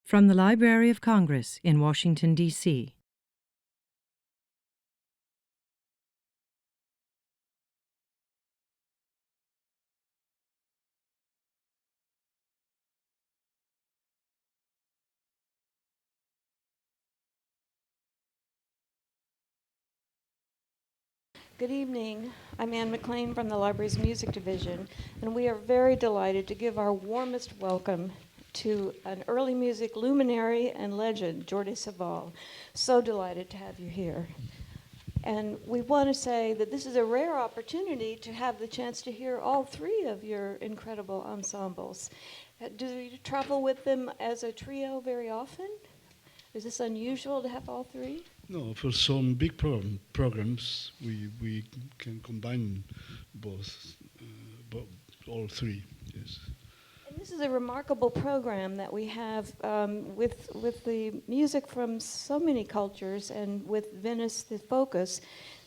From the Library of Congress in Washington, D.C. Good evening. I'm Anne McLean from the library's music division, and we are very delighted to give our warmest welcome to an early music luminary and legend, Jordi Savall. So delighted to have you here. And we want to say that this is a rare opportunity to have the chance to hear all three of your incredible ensembles. Do you travel with them as a trio very often? Is this unusual to have all three? No, for some big programs, we can combine both, all three. Yes. And this is a remarkable program that we have with the music from so many cultures, and with Venice the focus.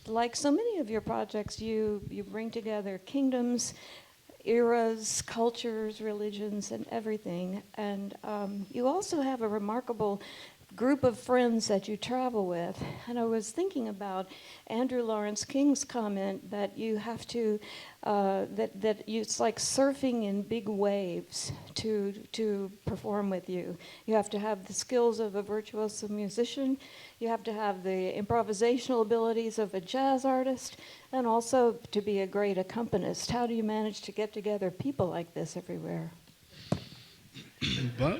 Like so many of your projects, you bring together kingdoms, eras, cultures, religions, and everything. And you also have a remarkable group of friends that you travel with. And I was thinking about Andrew Lawrence King's comment that you have to, it's like surfing in big waves to perform with you. You have to have the skills of a virtuoso musician, you have to have the improvisational abilities of a jazz artist, and also to be a great accompanist. How do you manage to get together people like this everywhere? Well,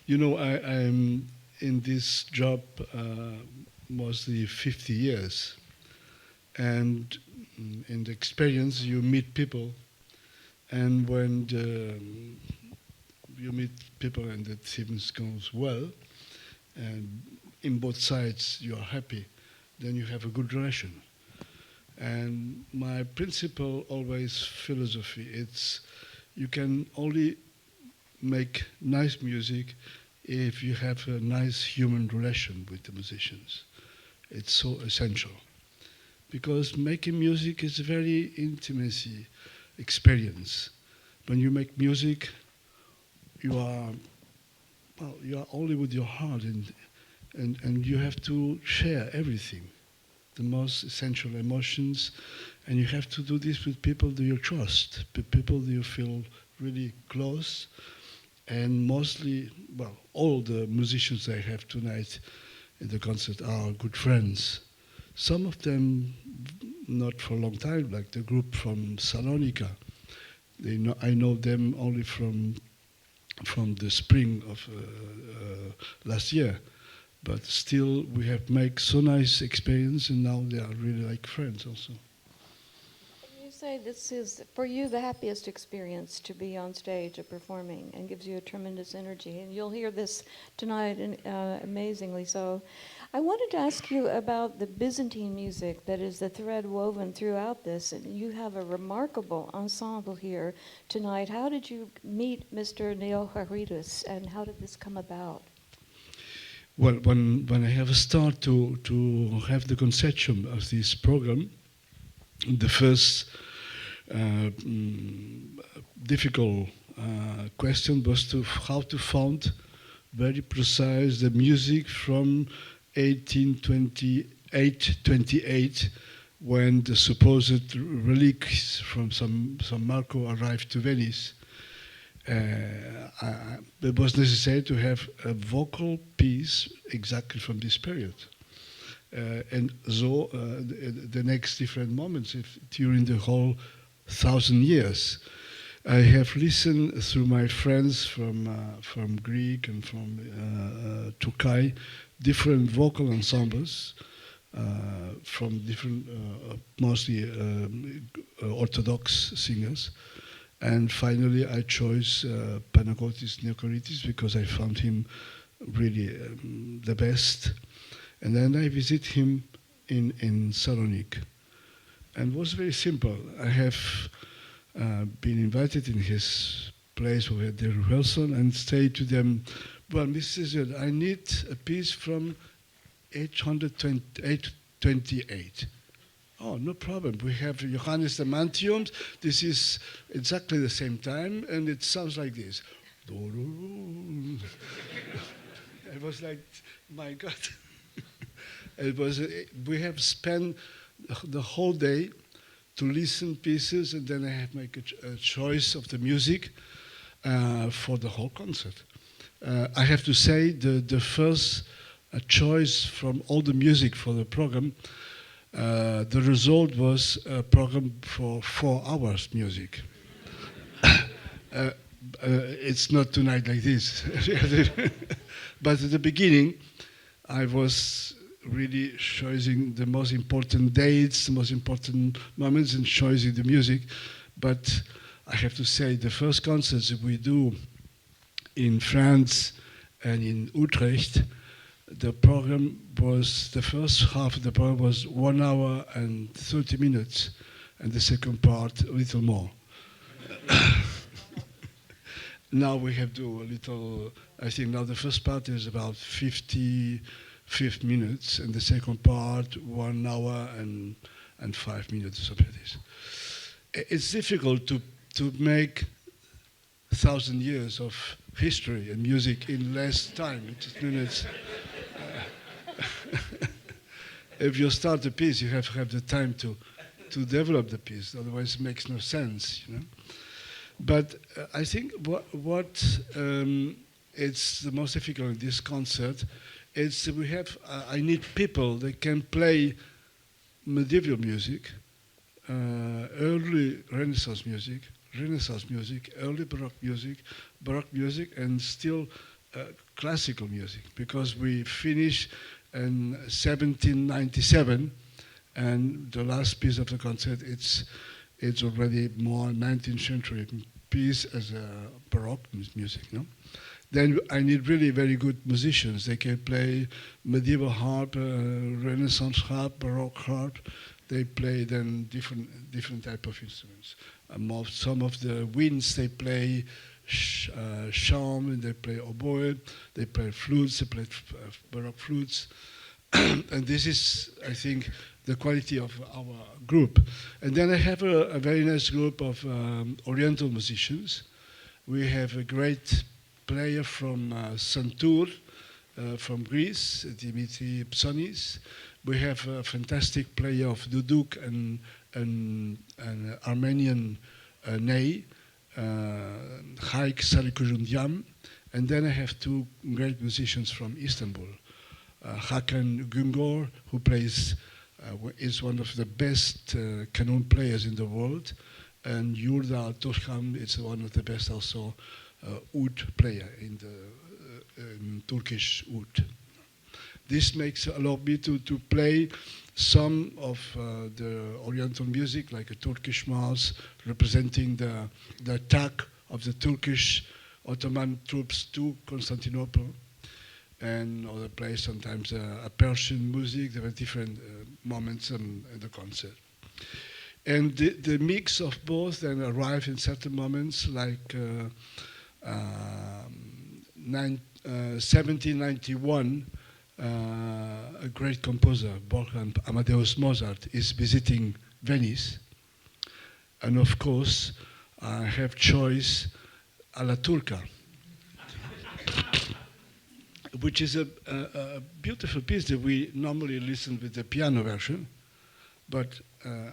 you know, I'm in this job mostly 50 years. And in the experience, you meet people. And when you meet people and the things goes well, and in both sides you are happy, then you have a good relation. And my principle, always philosophy, it's you can only make nice music if you have a nice human relation with the musicians. It's so essential. Because making music is a very intimacy experience. When you make music, you are only with your heart, and you have to share everything, the most essential emotions, and you have to do this with people that you trust, with people that you feel really close. And mostly, well, all the musicians I have tonight in the concert are good friends. Some of them not for a long time, like the group from Salonika. I know them only from the spring of last year. But still, we have made so nice experience, and now they are really like friends also. Say this is, for you, the happiest experience to be on stage or performing, and gives you a tremendous energy. And you'll hear this tonight, amazingly so. I wanted to ask you about the Byzantine music that is the thread woven throughout this. And you have a remarkable ensemble here tonight. How did you meet Mr. Neocharidis, and how did this come about? Well, when I have a start to have the conception of this program, the first difficult question was how to found very precise the music from 1828, when the supposed relics from San Marco arrived to Venice. It was necessary to have a vocal piece exactly from this period. And so the next different moments during the whole 1,000 years. I have listened through my friends from Greek and from Turkey, different vocal ensembles from different, mostly Orthodox singers. And finally, I chose Panagotis Neocharidis because I found him really the best. And then I visit him in Salonique. And it was very simple. I have been invited in his place where they rehearsal and say to them, well, Mr. Zed, I need a piece from 828. Oh, no problem. We have Johannes the Mantiums. This is exactly the same time, and it sounds like this. I was like, my God. It was. We have spent the whole day to listen pieces, and then I have make a choice of the music for the whole concert. I have to say the first choice from all the music for the program, the result was a program for 4 hours music. It's not tonight like this. But at the beginning, I was really choosing the most important dates, the most important moments, and choosing the music. But I have to say, the first concerts that we do in France and in Utrecht, the program was, the first half of the program was 1 hour and 30 minutes, and the second part a little more. Now we have to do a little, I think now the first part is about 55 minutes, and the second part 1 hour and 5 minutes, or something like this. It's difficult to make 1,000 years of history and music in less time, 8 minutes. If you start a piece, you have to have the time to develop the piece, otherwise it makes no sense, you know. But I think what it's the most difficult in this concert is we have, I need people that can play medieval music, early Renaissance music, early Baroque music, and still classical music, because we finish in 1797, and the last piece of the concert, it's already more 19th century piece as a Baroque music, no? Then I need really very good musicians. They can play medieval harp, Renaissance harp, Baroque harp. They play then different type of instruments. Some of the winds they play shawm, they play oboe, they play flutes, they play Baroque flutes. And this is, I think, the quality of our group. And then I have a very nice group of Oriental musicians. We have a great player from Santur, from Greece, Dimitri Psonis. We have a fantastic player of duduk and an Armenian ney, Haik Sarikujundiam. And then I have 2 great musicians from Istanbul. Hakan Güngör, who plays, is one of the best kanun players in the world, and Yurda Toshkam is one of the best also oud player in the Turkish oud. This allow me to play some of the Oriental music, like a Turkish march representing the attack of the Turkish Ottoman troops to Constantinople, and other play sometimes a Persian music. There were different moments in the concert. And the mix of both then arrive in certain moments, like 1791, a great composer, Wolfgang Amadeus Mozart, is visiting Venice. And of course, I have choice alla turca, which is a beautiful piece that we normally listen with the piano version, but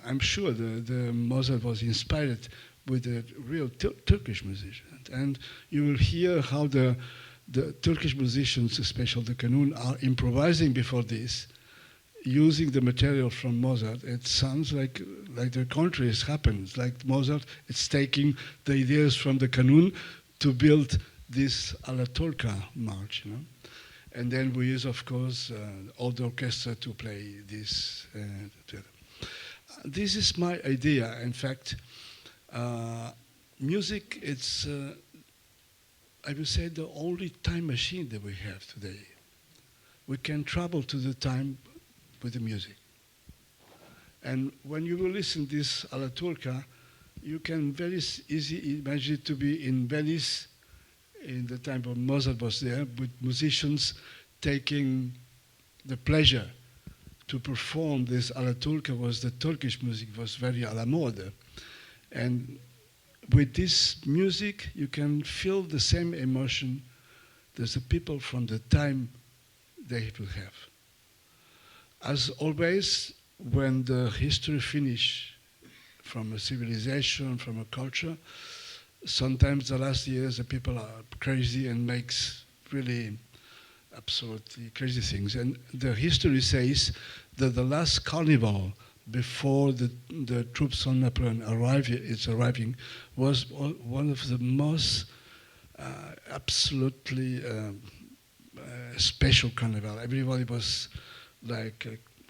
I'm sure the Mozart was inspired with the real Turkish musicians. And you will hear how the Turkish musicians, especially the kanun, are improvising before this, using the material from Mozart. It sounds like the contrary has happened. It's like Mozart, it's taking the ideas from the kanun to build this alla turca march, you know. And then we use, of course, all the orchestra to play this together. This is my idea. In fact, music, it's, I would say, the only time machine that we have today. We can travel to the time with the music. And when you will listen to this alla turca, you can very easily imagine it to be in Venice in the time when Mozart was there, with musicians taking the pleasure to perform this alla turca. Was the Turkish music was very alla mode, and with this music, you can feel the same emotion that the people from the time they will have. As always, when the history finish from a civilization, from a culture, sometimes the last years the people are crazy and makes really absolutely crazy things. And the history says that the last carnival before the troops on Napoleon arriving was one of the most absolutely special carnival. Everybody was like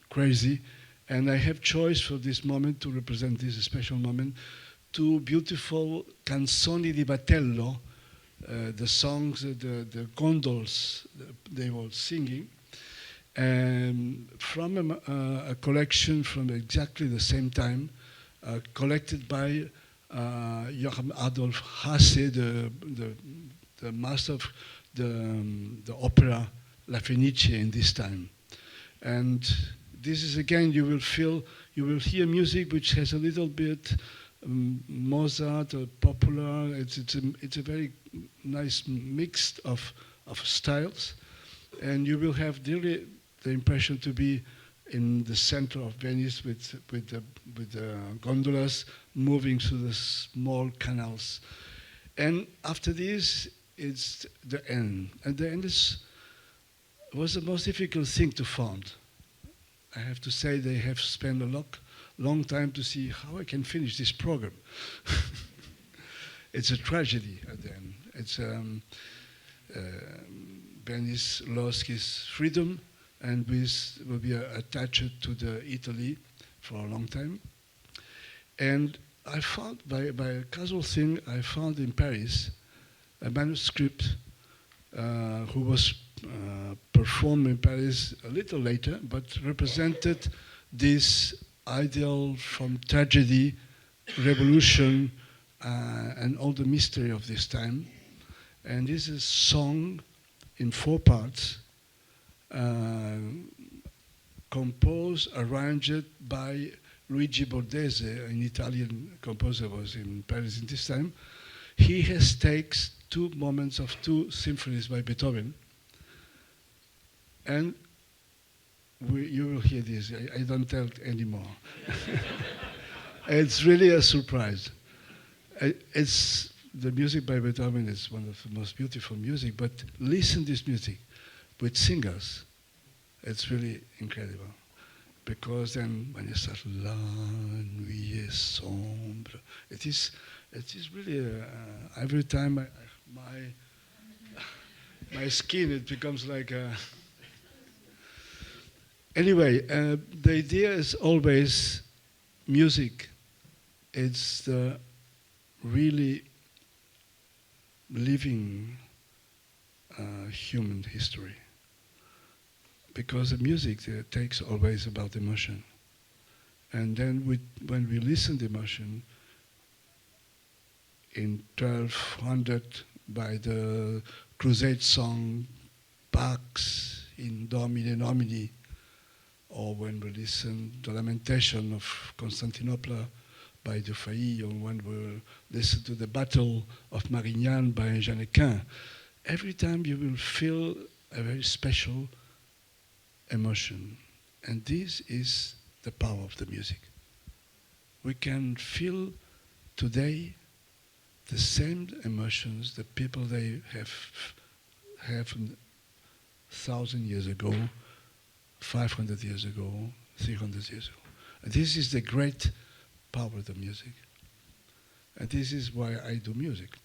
crazy. And I have choice for this moment to represent this special moment, two beautiful canzoni di battello, the songs, the gondolas they were singing, and from a collection from exactly the same time, collected by Johann Adolf Hasse, the master of the opera La Fenice in this time. And this is again, you will hear music which has a little bit Mozart or popular. It's a very nice mix of styles, and you will have really the impression to be in the center of Venice with the gondolas moving through the small canals. And after this, it's the end, and the end was the most difficult thing to find. I have to say they have spent a long time to see how I can finish this program. It's a tragedy at the end. It's Venice lost his freedom and will be attached to Italy for a long time. And I found, by a casual thing, I found in Paris a manuscript who was performed in Paris a little later, but represented this ideal from tragedy, revolution, and all the mystery of this time. And this is a song in 4 parts, composed, arranged by Luigi Bordese, an Italian composer, was in Paris in this time. He has takes 2 moments of 2 symphonies by Beethoven, and you will hear this. I don't tell it anymore. It's really a surprise. The music by Beethoven is one of the most beautiful music, but listen to this music with singers. It's really incredible. Because then when you start, La nuit est sombre, it is really, every time my skin, it becomes like a... Anyway, the idea is always music. It's the really living human history. Because the music takes always about emotion. And then when we listen to emotion, in 1200 by the Crusade song, Pax in Domine Nomini, or when we listen to the Lamentation of Constantinople by Dufay, or when we listen to the Battle of Marignan by Janequin, every time you will feel a very special emotion. And this is the power of the music. We can feel today the same emotions that people they have 1,000 years ago, 500 years ago, 300 years ago. And this is the great power of the music. And this is why I do music.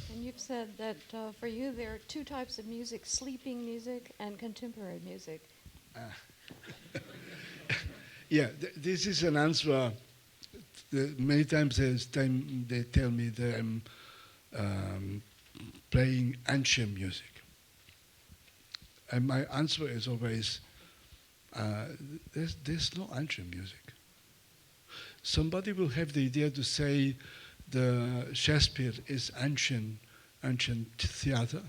And you've said that for you there are 2 types of music, sleeping music and contemporary music. Yeah, this is an answer. Many times they tell me that I'm playing ancient music. And my answer is always, there's no ancient music. Somebody will have the idea to say the Shakespeare is ancient theater.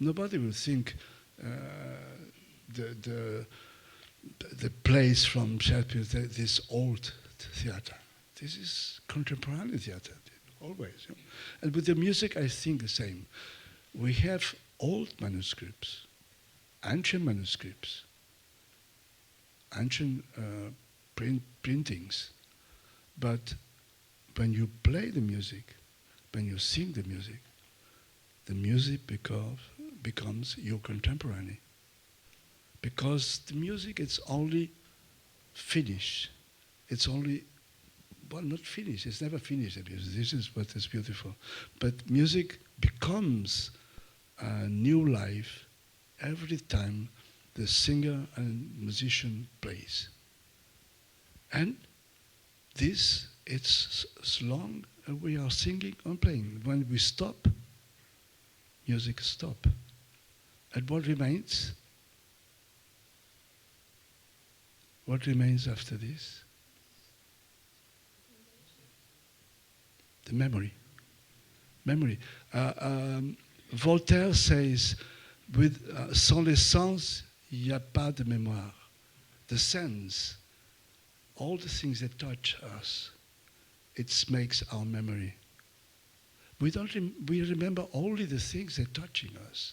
Nobody will think the plays from Shakespeare, this old theater. This is contemporary theater, always. You know? And with the music, I think the same. We have old manuscripts, ancient manuscripts, ancient printings. But when you play the music, when you sing the music becomes your contemporary. Because the music, it's only finished. It's only, well, not finished. It's never finished. This is what is beautiful. But music becomes a new life every time the singer and musician plays. And this, it's as long as we are singing and playing. When we stop, music stop. And what remains? What remains after this? The memory. Memory. Voltaire says, sans les sens, il n'y a pas de mémoire. The sense, all the things that touch us, it makes our memory. We remember only the things that are touching us.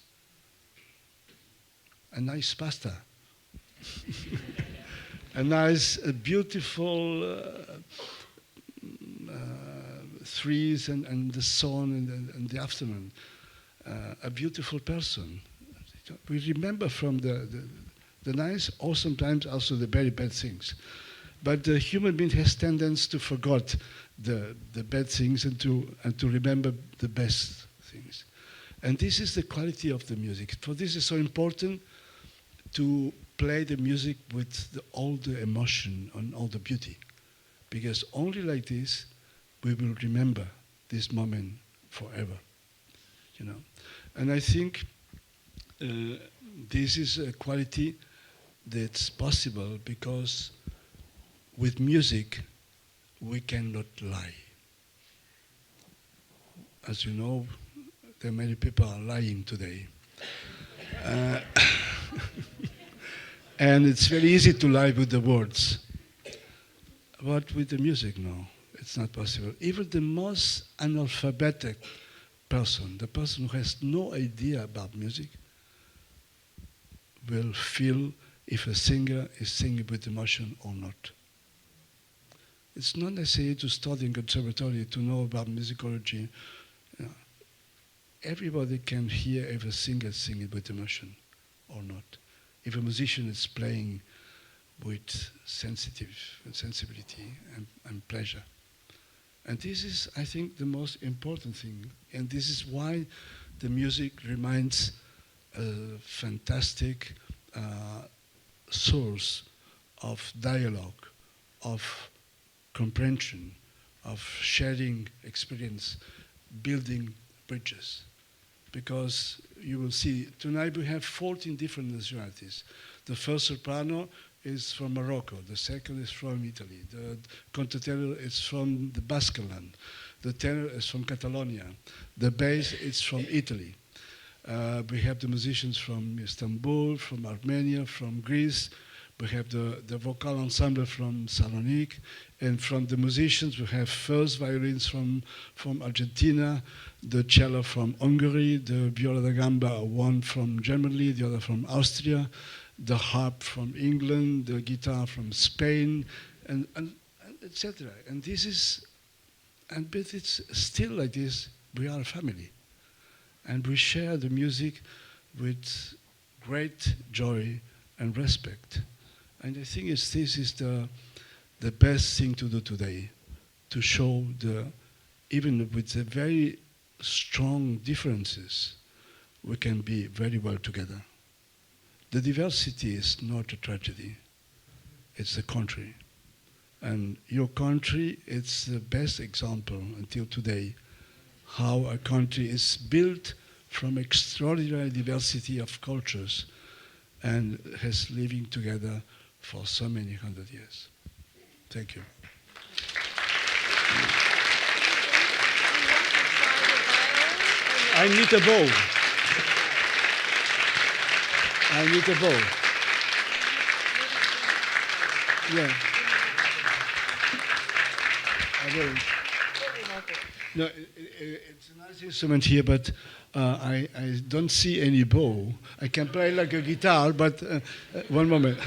A nice pasta. a beautiful trees and the sun and the afternoon. A beautiful person. We remember from the nice, or sometimes also the very bad things. But the human being has tendency to forget the bad things and to remember the best things. And this is the quality of the music. For this is so important to play the music with all the emotion and all the beauty. Because only like this, we will remember this moment forever. You know? And I think this is a quality that's possible because with music, we cannot lie. As you know, there are many people are lying today. And it's very easy to lie with the words. But with the music, no, it's not possible. Even the most analphabetic person, the person who has no idea about music, will feel if a singer is singing with emotion or not. It's not necessary to study in conservatory to know about musicology. You know, everybody can hear if a singer is singing with emotion or not. If a musician is playing with sensibility and pleasure. And this is, I think, the most important thing. And this is why the music remains a fantastic source of dialogue, of comprehension, of sharing experience, building bridges. Because you will see, tonight we have 14 different nationalities. The first soprano is from Morocco, the second is from Italy, the conductor is from the Basque land, the tenor is from Catalonia, the bass is from Italy. We have the musicians from Istanbul, from Armenia, from Greece. We have the vocal ensemble from Salonique, and from the musicians we have first violins from Argentina, the cello from Hungary, the viola da gamba, one from Germany, the other from Austria, the harp from England, the guitar from Spain, and etc. And this is, but it's still like this. We are a family, and we share the music with great joy and respect. And I think this is the best thing to do today, to show even with the very strong differences, we can be very well together. The diversity is not a tragedy, it's the country. And your country, it's the best example until today, how a country is built from extraordinary diversity of cultures and has living together for so many 100 years. Thank you. I need a bow. I need a bow. Yeah. very. No, it's a nice instrument here, but I don't see any bow. I can play like a guitar, but one moment.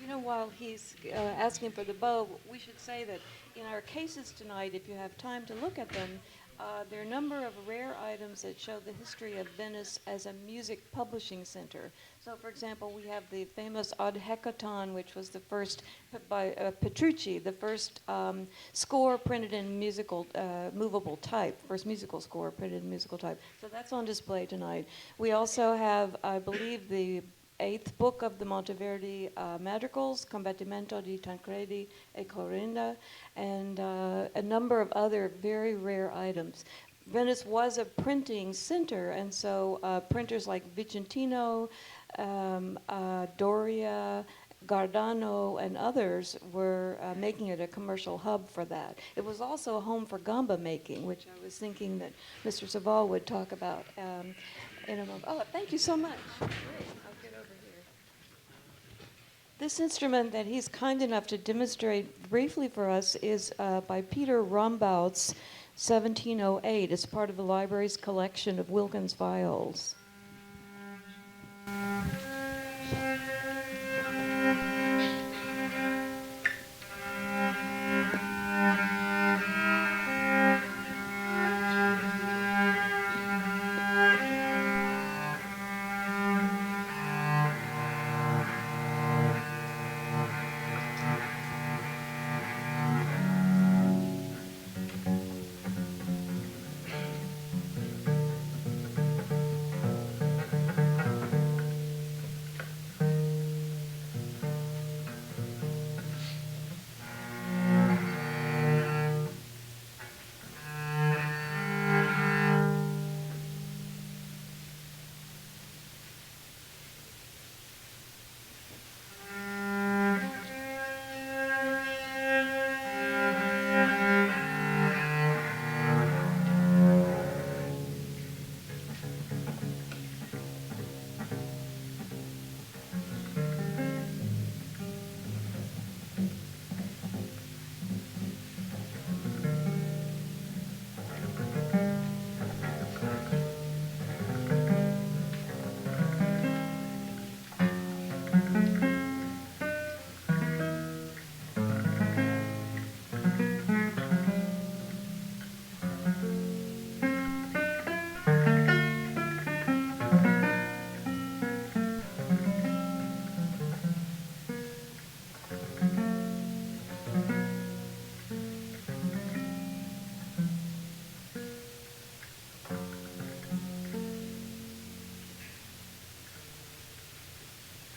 You know, while he's asking for the bow, we should say that in our cases tonight, if you have time to look at them, there are a number of rare itums that show the history of Venice as a music publishing center. So, for example, we have the famous Ad Hecaton, which was the first by Petrucci, the first score printed in musical, movable type, first musical score printed in musical type. So that's on display tonight. We also have, I believe, the 8th book of the Monteverdi madrigals, Combattimento di Tancredi e Clorinda, and a number of other very rare items. Venice was a printing center, and so printers like Vicentino, Doria, Gardano, and others were making it a commercial hub for that. It was also a home for gamba making, which I was thinking that Mr. Savall would talk about in a moment. Oh, thank you so much. Great. I'll get over here. This instrument that he's kind enough to demonstrate briefly for us is by Pieter Rombouts, 1708. It's part of the library's collection of Wilkins viols.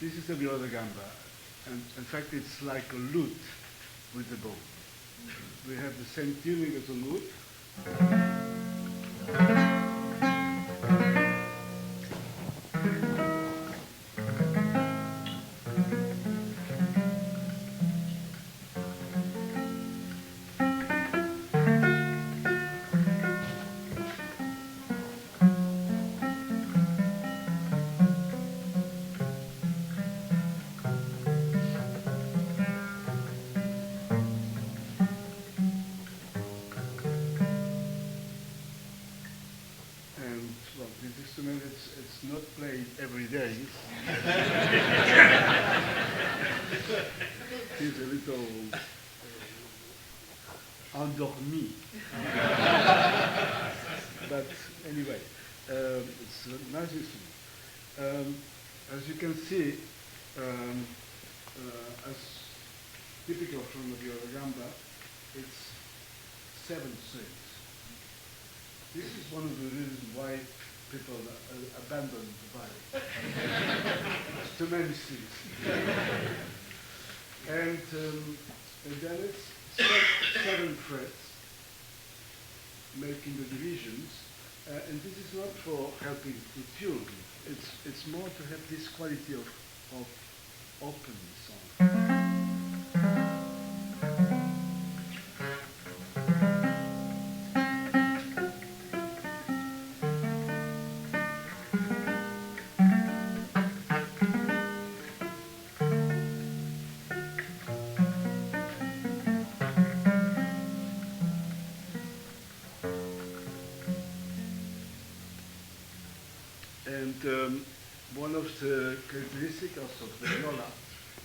This is the viola da gamba, and in fact it's like a lute with the bow. We have the same tuning as a lute. It's not played every day. It's a little endormi. But anyway, it's a nice instrument. As you can see, as typical from the viola gamba, it's 7 strings. This is one of the reasons why people abandon the violin. It's too many strings. And then it's 7 frets, making the divisions. And this is not for helping to tune. It's more to have this quality of open song. And one of the characteristics of the viola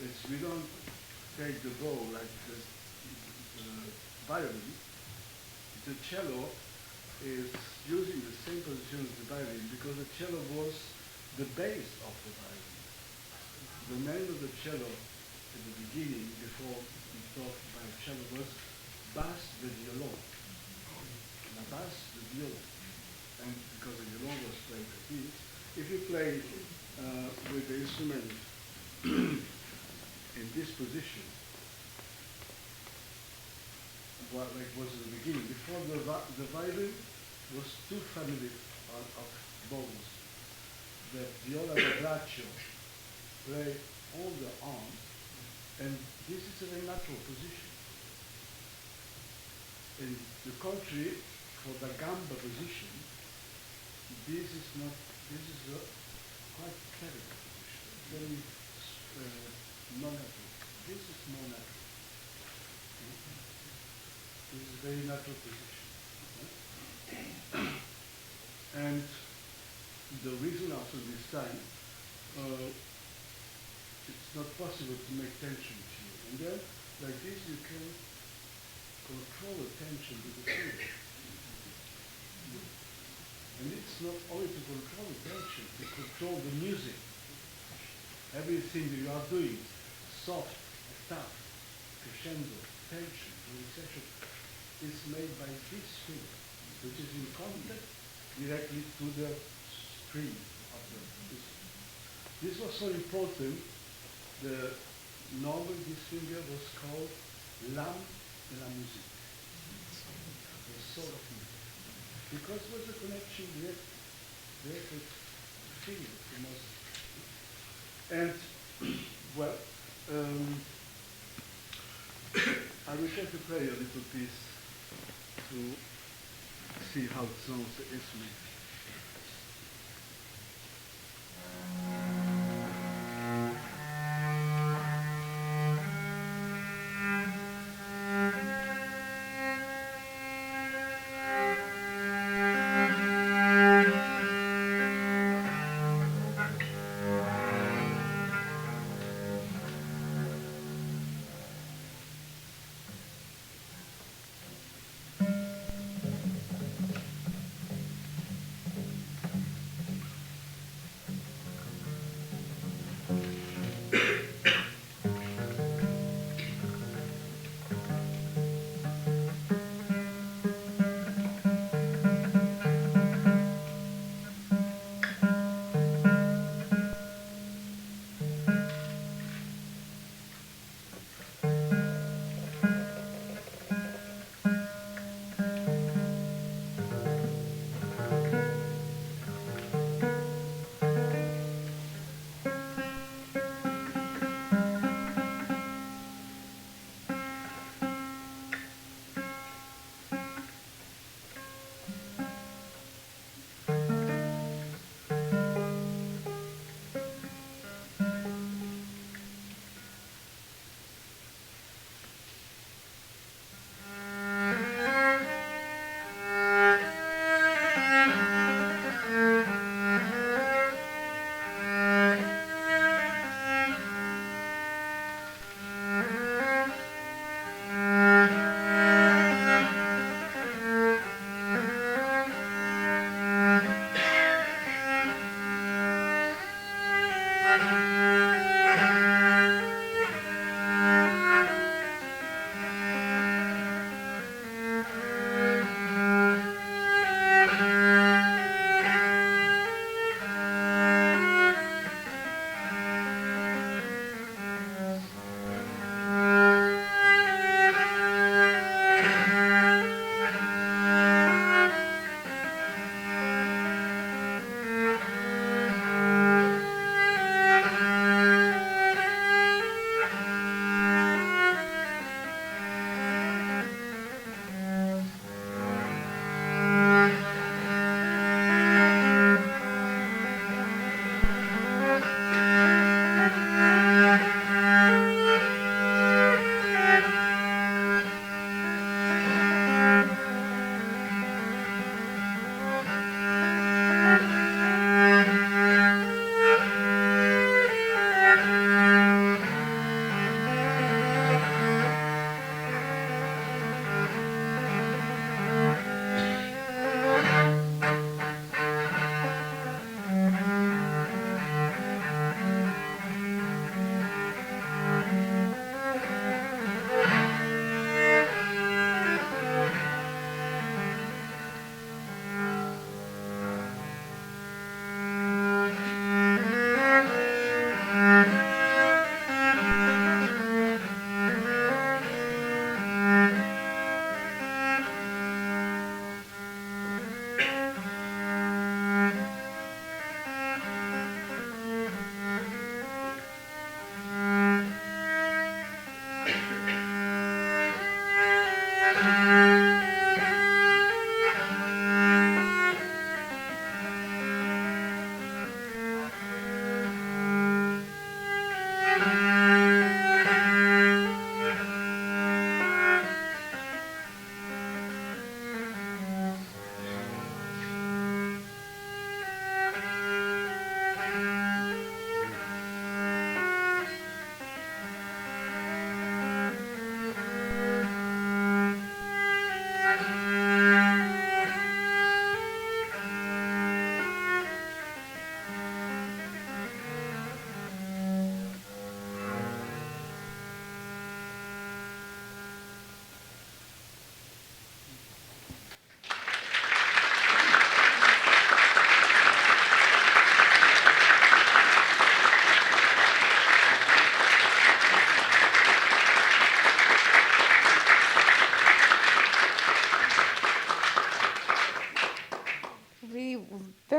is we don't take the bow like the violin. The cello is using the same position as the violin because the cello was the base of the violin. The name of the cello at the beginning, before we talked about cello, was basse de violon. La basse de violon. And because the violon was played like this, if you play with the instrument in this position, like was at the beginning, before the violin was two families of bows. The viola da braccio play all the arms, and this is a very natural position. In the country, for the gamba position, this is a quite clever position, very non-natural. This is more natural. This is a very natural position. And the reason after this time, it's not possible to make tension here. And then, like this, you can control the tension with the finger. And it's not only to control the tension, to control the music. Everything that you are doing, soft, tough, crescendo, tension, relaxation, is made by this finger, which is in contact directly to the string of the music. This was so important. Normally this finger was called l'âme de la musique, the soul of music, because it was a connection direct with the finger, the most. And well, I will try to play a little piece to see how it sounds the instrument.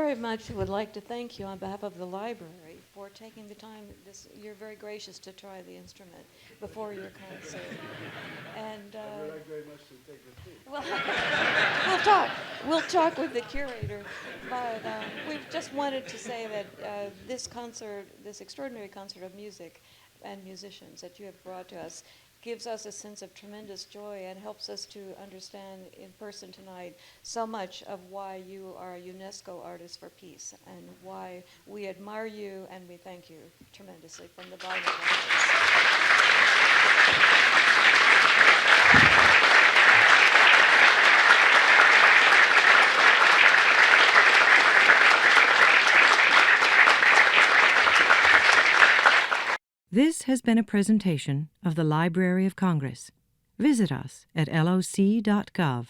very much would like to thank you on behalf of the library for taking the time. You're very gracious to try the instrument before your concert. And I would like very much to take the tea. Well, we'll talk with the curator. But we've just wanted to say that this concert, this extraordinary concert of music and musicians that you have brought to us, gives us a sense of tremendous joy and helps us to understand in person tonight so much of why you are a UNESCO Artist for Peace and why we admire you and we thank you tremendously from the bottom of our hearts. This has been a presentation of the Library of Congress. Visit us at loc.gov.